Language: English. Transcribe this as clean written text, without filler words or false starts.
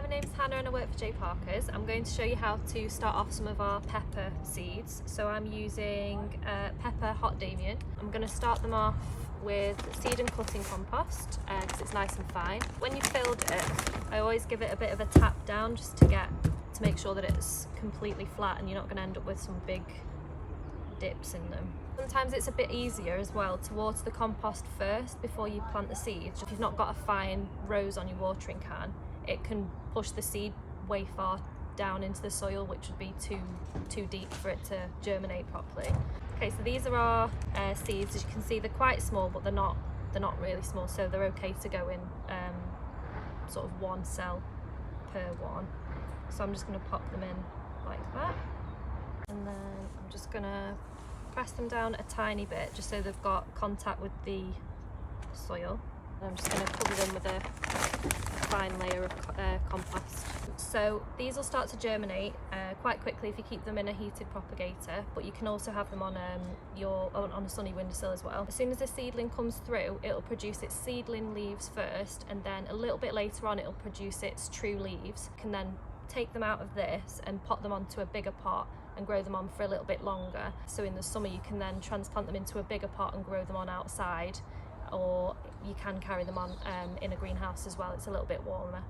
my name's Hannah and I work for J Parker's. I'm going to show you how to start off some of our pepper seeds. So I'm using pepper hot Damien. I'm going to start them off with seed and cutting compost because it's nice and fine. When you've filled it, I always give it a bit of a tap down just to make sure that it's completely flat and you're not going to end up with some big dips in them. Sometimes it's a bit easier as well to water the compost first before you plant the seeds. If you've not got a fine rose on your watering can, it can push the seed way far down into the soil, which would be too deep for it to germinate properly. Okay, so these are our seeds. As you can see, they're quite small, but they're not really small, so they're okay to go in sort of one cell per one. So I'm just going to pop them in like that, and then I'm just going to press them down a tiny bit just so they've got contact with the soil. And I'm just going to cover them with a fine layer of compost. So these will start to germinate quite quickly if you keep them in a heated propagator, but you can also have them on on a sunny windowsill as well. As soon as the seedling comes through, it'll produce its seedling leaves first, and then a little bit later on it'll produce its true leaves. You can then take them out of this and pot them onto a bigger pot and grow them on for a little bit longer. So in the summer you can then transplant them into a bigger pot and grow them on outside, or you can carry them on in a greenhouse as well. It's a little bit warmer.